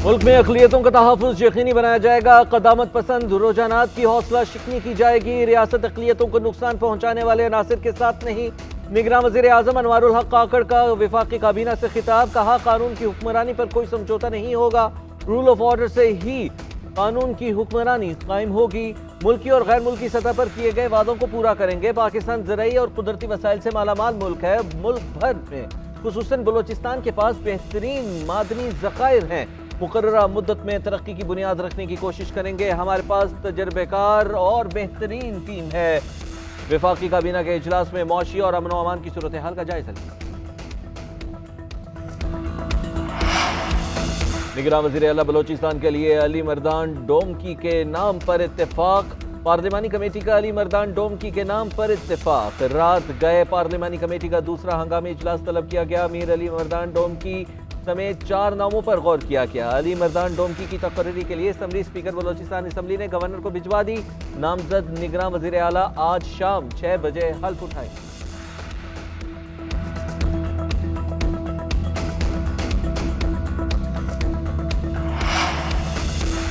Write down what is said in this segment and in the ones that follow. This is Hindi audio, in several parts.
मुल्क में अक़लियतों का तहफ़्फ़ुज़ यकीनी बनाया जाएगा। क़दामत पसंद रुझानात की हौसला शिकनी की जाएगी। रियासत अक़लियतों को नुकसान पहुँचाने वाले अनासिर के साथ नहीं। निगरान वज़ीर आज़म अनवारुल हक काकड़ का वफाकी काबीना से खिताब। कहा, कानून की हुक्मरानी पर कोई समझौता नहीं होगा। रूल ऑफ ऑर्डर से ही कानून की हुक्मरानी कायम होगी। मुल्की और गैर मुल्की सतह पर किए गए वादों को पूरा करेंगे। पाकिस्तान ज़राई और कुदरती वसाइल से मालामाल मुल्क है। मुल्क भर में खुसूसन बलोचिस्तान के पास बेहतरीन मादनी ज़खायर हैं। मुकर्ररा मुद्दत में तरक्की की बुनियाद रखने की कोशिश करेंगे। हमारे पास तजर्बेकार और बेहतरीन टीम है। वफाकी काबीना के इजलास में मौशी और अमन अमान की सूरत हाल का जायजा लिया। निगरान वज़ीर आला बलोचिस्तान के लिए अली मर्दान डोमकी के नाम पर इत्तेफाक। पार्लिमानी कमेटी का अली मर्दान डोमकी के नाम पर इत्तेफाक। रात गए पार्लिमानी कमेटी का दूसरा हंगामी इजलास तलब किया गया। अमीर अली मर्दान डोमकी समेत 4 नामों पर गौर किया गया। अली मर्दान डोमकी की तकर्री के लिए असम्बली स्पीकर बलोचिस्तान असम्बली ने गवर्नर को भिजवा दी। नामजद निगरान वज़ीर आला आज शाम 6 बजे हल्फ उठाएंगे।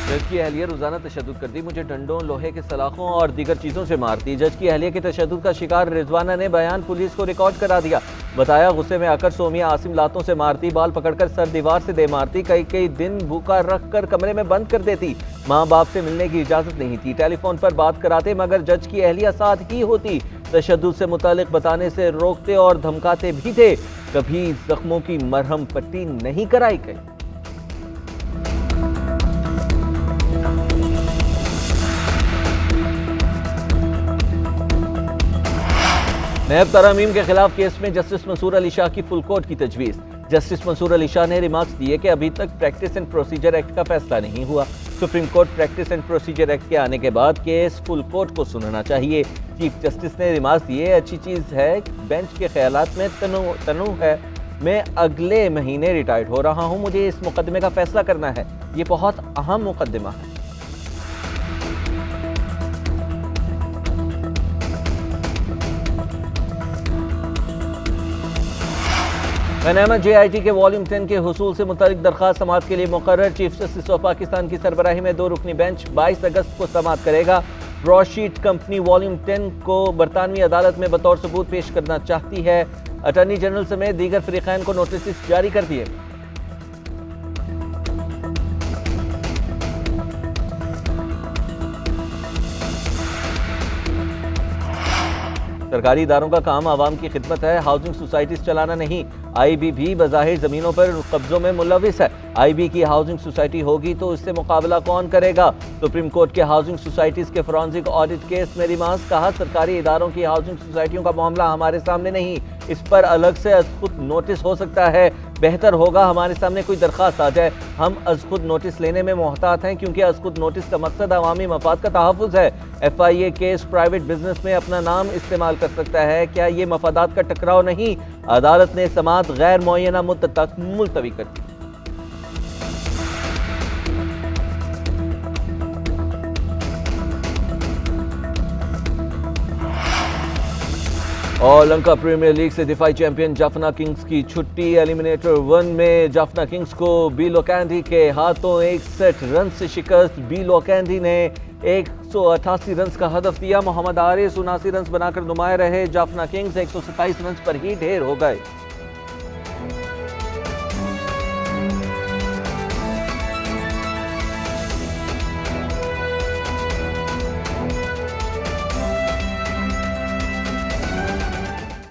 जज की अहलिया रोजाना तशद्दुद करती, मुझे डंडों, लोहे के सलाखों और दीगर चीज़ों से मारती। जज की अहलिया के तशद्दुद का शिकार रिजवाना ने बयान पुलिस को रिकॉर्ड करा दिया। बताया, गुस्से में आकर सोमिया आसिम लातों से मारती, बाल पकड़कर सर दीवार से दे मारती, कई कई दिन भूखा रख कर कमरे में बंद कर देती। माँ बाप से मिलने की इजाज़त नहीं थी। टेलीफोन पर बात कराते मगर जज की अहलिया साथ ही होती। तशद्दुद से मुतालिक बताने से रोकते और धमकाते भी थे। कभी जख्मों की मरहम पट्टी नहीं कराई गई। नैब तरमीम के खिलाफ केस में जस्टिस मंसूर अली शाह की फुल कोर्ट की तजवीज़। जस्टिस मंसूर अली शाह ने रिमार्क्स दिए कि अभी तक प्रैक्टिस एंड प्रोसीजर एक्ट का फैसला नहीं हुआ। Supreme court practice and procedure act के आने के बाद केस फुल कोर्ट को सुनना चाहिए। चीफ जस्टिस ने रिमार्क्स दिए, अच्छी चीज़ है बेंच के ख्यालात में तनु है। मैं अगले महीने रिटायर्ड हो रहा हूँ, मुझे इस मुकदमे का फैसला करना है। ये बहुत अहम मुकदमा है। पनामा JIT के वॉल्यूम 10 के हुसूल से मुतालिक दरख्वास्त समाअत के लिए मुकर्रर। चीफ जस्टिस ऑफ पाकिस्तान की सरबराही में 2 रुकनी बेंच 22 अगस्त को समाअत करेगा। ब्रॉडशीट कंपनी वॉल्यूम 10 को बरतानवी अदालत में बतौर सबूत पेश करना चाहती है। अटॉर्नी जनरल समेत दीगर फरीकैन को नोटिस जारी कर दिए। सरकारी इदारों का काम आवाम की खिदमत है, हाउसिंग सोसाइटीज चलाना नहीं। IB भी बज़ाहिर ज़मीनों पर कब्जों में मुलविस है। IB की हाउसिंग सोसाइटी होगी तो इससे मुकाबला कौन करेगा। सुप्रीम कोर्ट के हाउसिंग सोसाइटीज के फॉरेंसिक ऑडिट केस में रिमार्क्स। कहा, सरकारी इदारों की हाउसिंग सोसाइटियों का मामला हमारे सामने नहीं, इस पर अलग से अज खुद नोटिस हो सकता है। बेहतर होगा हमारे सामने कोई दरख्वास्त आ जाए। हम अज खुद नोटिस लेने में मोहतात हैं क्योंकि अज खुद नोटिस का मकसद अवामी मफाद का तहफ़्फ़ुज़ है। FIA केस प्राइवेट बिजनेस में अपना नाम इस्तेमाल कर सकता है। क्या ये मफादात का टकराव नहीं। अदालत ने समाअत गैर मुअय्यना मुद्दत तक मुलतवी कर दी। और लंका प्रीमियर लीग से दिफाई चैंपियन जाफना किंग्स की छुट्टी। एलिमिनेटर 1 में जाफना किंग्स को बी लोकैंडी के हाथों 61 रन से शिकस्त। बी लोकैंडी ने 188 रन का हदफ दिया। मोहम्मद आरिस 79 रन बनाकर नुमाया रहे। जाफना किंग्स 127 रन पर ही ढेर हो गए।